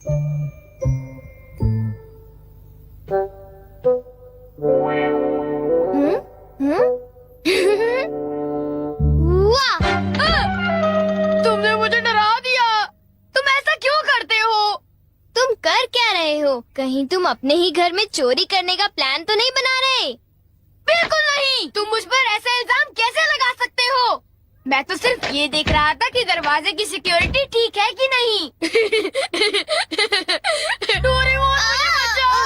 वाह! तुमने मुझे डरा दिया। तुम ऐसा क्यों करते हो? तुम कर क्या रहे हो? कहीं तुम अपने ही घर में चोरी करने का प्लान तो नहीं बना रहे? बिल्कुल नहीं। तुम मुझ पर ऐसा इल्जाम कैसे लगा सकते हो? मैं तो सिर्फ ये देख रहा था कि दरवाजे की सिक्योरिटी ठीक है कि नहीं। डोरेमोन, मुझे बचाओ।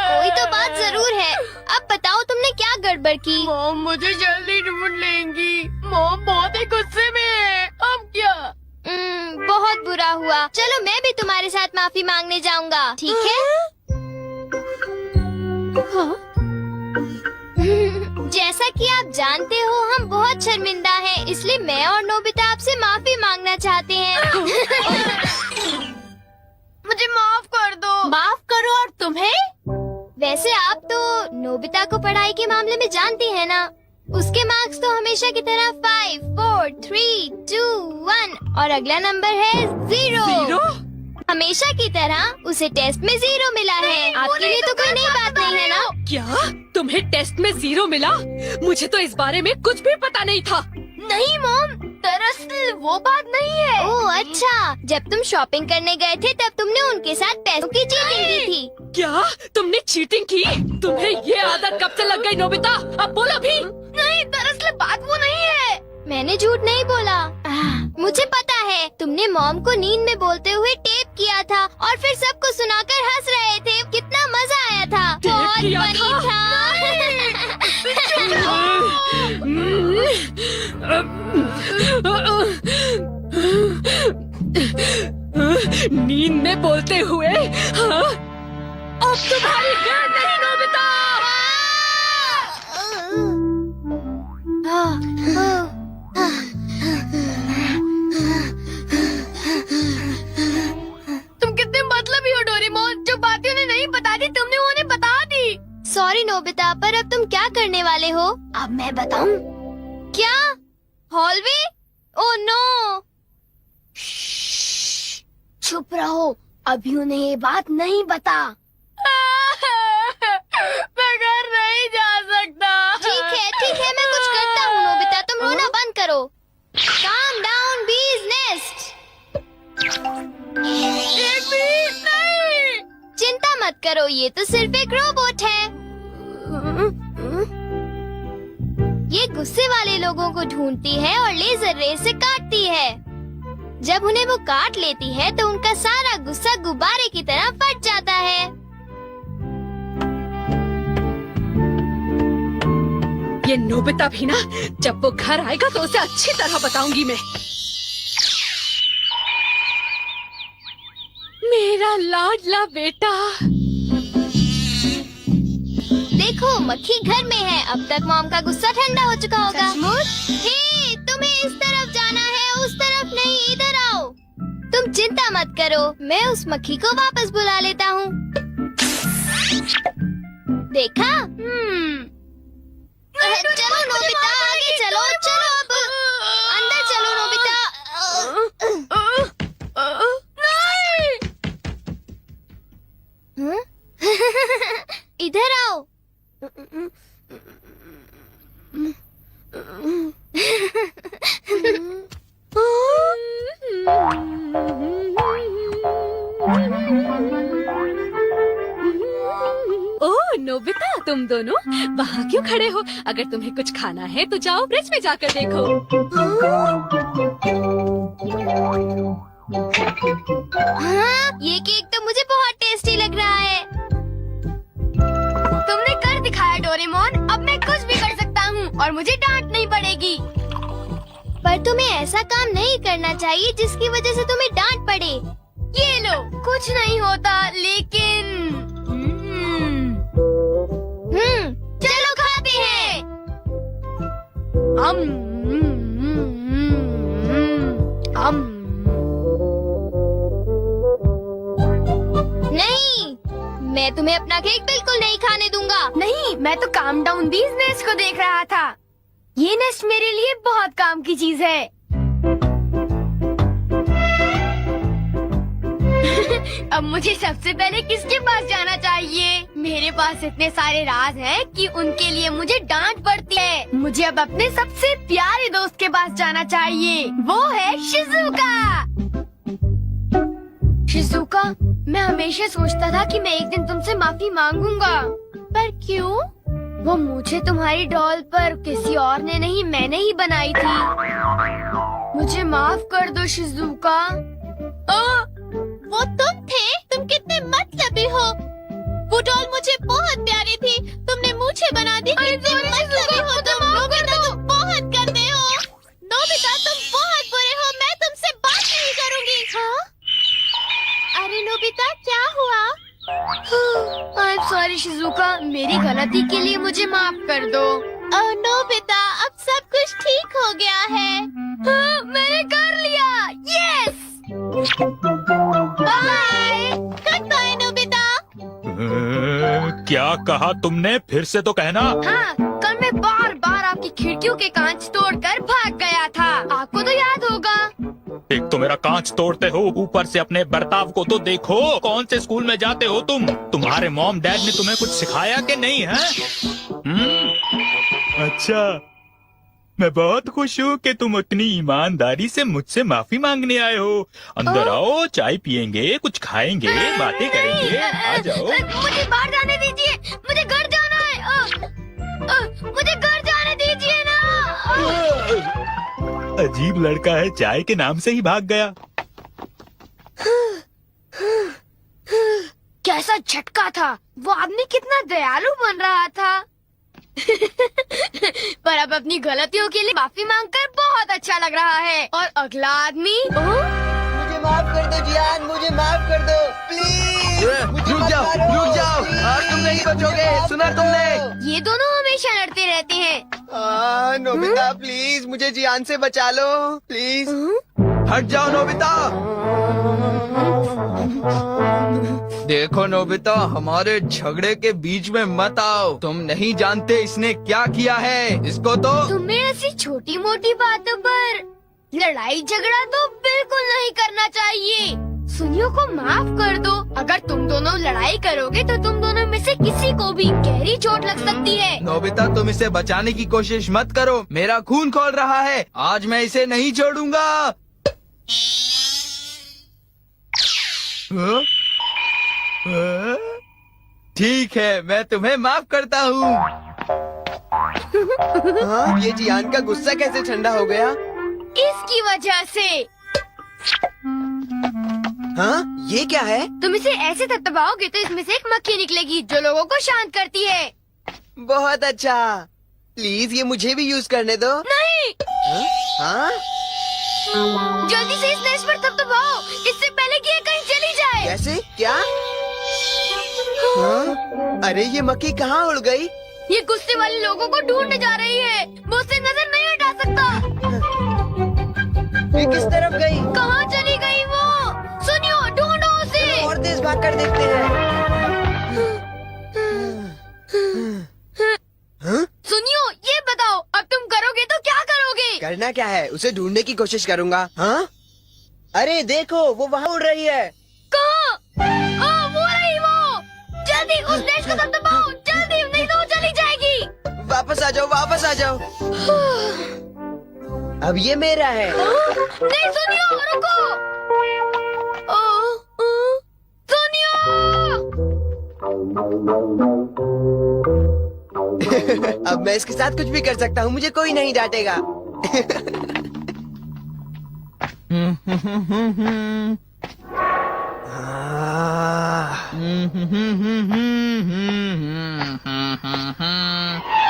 कोई तो बात जरूर है। अब बताओ तुमने क्या गड़बड़ की? मॉम मुझे जल्दी ढूंढ लेंगी। मॉम बहुत ही गुस्से में है। अब क्या? बहुत बुरा हुआ। चलो मैं भी तुम्हारे साथ माफी मांगने जाऊंगा, ठीक है? जैसा कि आप जानते हो हम बहुत शर्मिंदा हैं, इसलिए मैं और नोबिता आपसे माफी मांगना चाहते हैं। मुझे माफ कर दो। माफ करो और तुम्हें? वैसे आप तो नोबिता को पढ़ाई के मामले में जानती हैं ना? उसके मार्क्स तो हमेशा की तरह 5, 4, 3, 2, 1 और अगला नंबर है 0। हमेशा की तरह उसे टेस्ट में 0 मिला है। आपके लिए तो कोई नई बात नहीं है ना? क्या तुम्हें टेस्ट में 0 मिला? मुझे तो इस बारे में कुछ भी पता नहीं था। नहीं मॉम, दरअसल वो बात नहीं है। ओह अच्छा, जब तुम शॉपिंग करने गए थे तब तुमने उनके साथ पैसों की चीटिंग की थी। क्या तुमने चीटिंग की? तुम्हें ये आदत कब से लग गई नोबिता? अब बोलो भी। नहीं, दरअसल बात वो नहीं है। मैंने झूठ नहीं बोला। मुझे पता है, तुमने मॉम को नींद में बोलते हुए टेप किया था और फिर सबको सुनाकर हंस रहे थे। कितना मजा आया था। बहुत किया फनी था। नींद में बोलते हुए? हाँ? अब तुम्हारी खैर नहीं नोबिता। तुम कितने मतलबी हो डोरेमोन। जो बातें उन्हें नहीं बता दी तुमने उन्हें बता दी। सॉरी नोबिता, पर अब तुम क्या करने वाले हो? अब मैं बताऊं? क्या? हॉलवे? Oh no. चुप रहो, अभी उन्हें ये बात नहीं बता। मैं घर नहीं जा सकता। ठीक है, मैं कुछ करता हूँ नोबिता, तुम रोना बंद करो। Calm down, bee's nest. ये बीज नहीं। चिंता मत करो, ये तो सिर्फ एक रोबोट है। ये गुस्से वाले लोगों को ढूंढती है और लेजर रे से काटती है। जब उन्हें वो काट लेती है तो उनका सारा गुस्सा गुब्बारे की तरह फट जाता है। ये नोबिता भी ना, जब वो घर आएगा तो उसे अच्छी तरह बताऊंगी मैं। मेरा लाडला बेटा। देखो मक्खी घर में है। अब तक मॉम का गुस्सा ठंडा हो चुका होगा। हे, तुम्हें इस तरफ जाना है, उस तरफ नहीं, इधर आओ। तुम चिंता मत करो, मैं उस मक्खी को वापस बुला लेता हूँ। देखा? चलो नोबिता, आगे चलो। अब अंदर चलो नोबिता। इधर आओ। ओह नोबिता, तुम दोनों वहाँ क्यों खड़े हो? अगर तुम्हें कुछ खाना है तो जाओ फ्रिज में जाकर देखो। हाँ, ये केक तो मुझे बहुत टेस्टी लग रहा है। तुमने कर दिखाया डोरेमोन। अब मैं कुछ भी कर सकता हूँ और मुझे डांट नहीं पड़ेगी। पर तुम्हें ऐसा काम नहीं करना चाहिए जिसकी वजह से तुम्हें डांट पड़े। ये लो, कुछ नहीं होता, लेकिन चलो खाते हैं। नहीं, मैं तुम्हें अपना केक बिल्कुल नहीं खाने दूंगा। नहीं, मैं तो काम डाउन बीज नेस्ट को देख रहा था। ये नेस्ट मेरे लिए बहुत काम की चीज है। अब मुझे सबसे पहले किसके पास जाना चाहिए? मेरे पास इतने सारे राज हैं कि उनके लिए मुझे डांट पड़ती है। मुझे अब अपने सबसे प्यारे दोस्त के पास जाना चाहिए। वो है शिजुका। शिजुका, मैं हमेशा सोचता था कि मैं एक दिन तुमसे माफी मांगूंगा, पर क्यों? वो मुझे तुम्हारी डॉल पर किसी और ने नहीं, मैंने ही बनाई थी। मुझे माफ कर दो शिजुका। वो तुम थे? तुम कितने मतलबी हो। वो डॉल मुझे बहुत प्यारी थी, तुमने मुझे बना दी। कितने मतलबी हो तुम। नोबिता, तुम बहुत गंदे हो। नोबिता, तुम बहुत बुरे हो। मैं तुमसे बात नहीं करूँगी। हाँ? अरे नोबिता, क्या हुआ? आई एम सॉरी शिजुका, मेरी गलती के लिए मुझे माफ कर दो। नोबिता, अब सब कुछ ठीक हो गया है। हाँ, मैंने कर लिया। Yes. Bye. Good bye Nobita. क्या कहा तुमने? फिर से तो कहना। हाँ, कल मैं बार बार आपकी खिड़कियों के कांच तोड़कर भाग गया था। आपको तो याद होगा। एक तो मेरा कांच तोड़ते हो, ऊपर से अपने बर्ताव को तो देखो। कौन से स्कूल में जाते हो तुम? तुम्हारे मॉम डैड ने तुम्हें कुछ सिखाया कि नहीं है? अच्छा, मैं बहुत खुश हूँ कि तुम उतनी ईमानदारी से मुझसे माफी मांगने आए हो। अंदर आओ, चाय पियेंगे, कुछ खाएंगे, बातें करेंगे। आ जाओ। मुझे बाहर जाने दीजिए, मुझे घर जाना है। मुझे घर जाने दीजिए ना। अजीब लड़का है, चाय के नाम से ही भाग गया। कैसा झटका था। वो आदमी कितना दयालु बन रहा था। पर अब अपनी गलतियों के लिए माफी मांगकर बहुत अच्छा लग रहा है। और अगला आदमी मुझे माफ कर दो जियान, मुझे माफ कर दो प्लीज। रुक जाओ, आज तुम नहीं बचोगे। सुना तुमने? ये दोनों हमेशा लड़ते रहते हैं। नोबिता प्लीज मुझे जियान से बचा लो प्लीज। हट जाओ नोबिता। देखो नोबिता, हमारे झगड़े के बीच में मत आओ। तुम नहीं जानते इसने क्या किया है। इसको तो तुम्हें ऐसी छोटी मोटी बातों पर लड़ाई झगड़ा तो बिल्कुल नहीं करना चाहिए। सुनियो को माफ कर दो। अगर तुम दोनों लड़ाई करोगे तो तुम दोनों में से किसी को भी गहरी चोट लग सकती है। नोबिता, तुम इसे बचाने की कोशिश मत करो। मेरा खून खौल रहा है। आज मैं इसे नहीं छोड़ूंगा। ठीक है, मैं तुम्हें माफ करता हूँ। ये जियान का गुस्सा कैसे ठंडा हो गया? इसकी वजह से। हाँ, ये क्या है? तुम इसे ऐसे थपथपाओगे तो इसमें से एक मक्खी निकलेगी जो लोगों को शांत करती है। बहुत अच्छा। प्लीज ये मुझे भी यूज करने दो। नहीं। हाँ? जल्दी से इस नेश पर थपथपाओ, इससे पहले कि ये कहीं चली जाए। कैसे? क्या? हाँ? अरे ये मक्खी कहाँ उड़ गई? ये गुस्से वाले लोगों को ढूंढने जा रही है। वो उससे नजर नहीं हटा सकता। ये किस तरफ गई? कहाँ चली गई वो? सुनियो, ढूंढो उसे। और तेज भाग कर देखते हैं। हाँ? सुनियो, ये बताओ अब तुम करोगे तो क्या करोगे? करना क्या है? उसे ढूंढने की कोशिश करूंगा। हाँ? अरे देखो, वो वहाँ उड़ रही है। कहाँ? वो रही वो। जल्दी उस नेश को थपथपाओ, जल्दी, नहीं तो वो चली जाएगी। वापस आ जाओ, वापस आ जाओ। अब ये मेरा है। नहीं सुनियो, रुको। सुनियो। अब मैं इसके साथ कुछ भी कर सकता हूँ, मुझे कोई नहीं डांटेगा।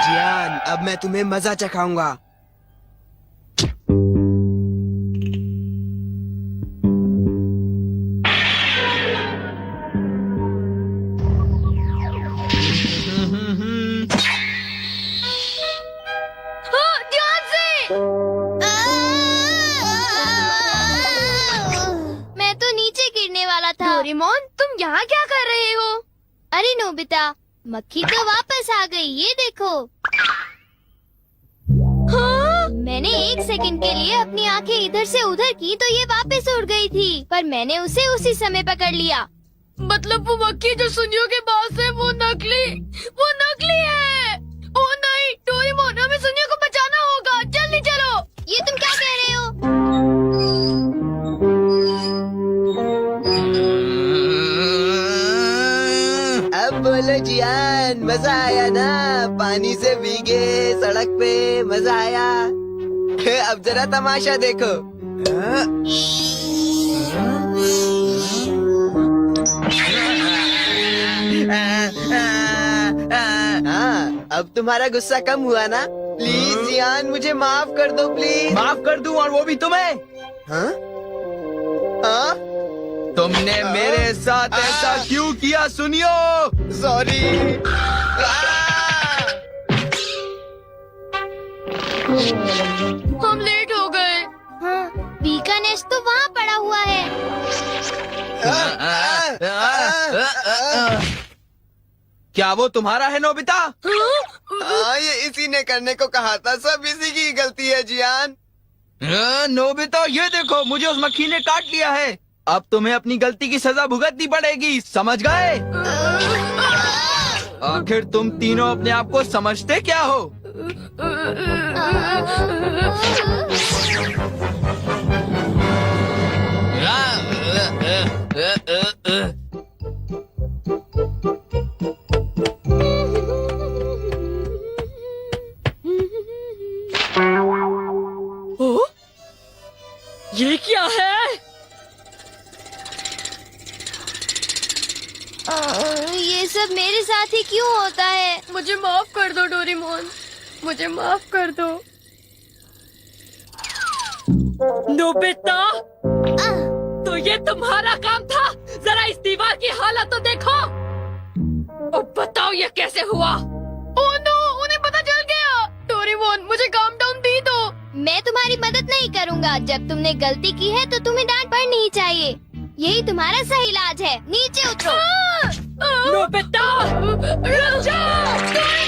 जियान, अब मैं तुम्हें मजा चखाऊंगा। ध्यान से। मैं तो नीचे गिरने वाला था। डोरेमोन, तुम यहाँ क्या कर रहे हो? अरे नोबिता, मक्खी तो वापस आ गई, ये देखो। हाँ? मैंने 1 सेकंड के लिए अपनी आंखें इधर से उधर की तो ये वापस उड़ गई थी, पर मैंने उसे उसी समय पकड़ लिया। मतलब वो मक्खी जो सुनियो के पास है वो नकली है। ओ नहीं डोरेमोन, हमें सुनियो को बचाना होगा, जल्दी चलो। ये तुम क्या कह रहे हो? अब बोलो जियान, मजा आया ना? पानी से भीगे सड़क पे मजा आया। अब जरा तमाशा देखो। हाँ, अब तुम्हारा गुस्सा कम हुआ ना? प्लीज जियान, मुझे माफ कर दो प्लीज। माफ कर दूं, और वो भी तुम्हें? हाँ? हाँ? तुमने मेरे साथ ऐसा क्यों किया सुनियो? सॉरी। हम लेट हो गए। हाँ, बी का नेस्ट तो वहाँ पड़ा हुआ है। क्या वो तुम्हारा है नोबिता? ये इसी ने करने को कहा था, सब इसी की गलती है जियान। नोबिता ये देखो, मुझे उस मक्खी ने काट लिया है। अब तुम्हें अपनी गलती की सजा भुगतनी पड़ेगी, समझ गए? आखिर तुम तीनों अपने आप को समझते क्या हो? ओ? ये क्या है? ये सब मेरे साथ ही क्यों होता है? मुझे माफ कर दो डोरेमोन, मुझे माफ कर दो। नोबिता, तो ये तुम्हारा काम था? जरा इस दीवार की हालत तो देखो। अब बताओ ये कैसे हुआ? ओह नो, उन्हें पता चल गया। डोरेमोन, मुझे काम डाउन दी दो। मैं तुम्हारी मदद नहीं करूँगा। जब तुमने गलती की है तो तुम्हें डांट पड़नी ही चाहिए। यही तुम्हारा सही इलाज है। नीचे उतरो। नोबिता, रुक जाओ।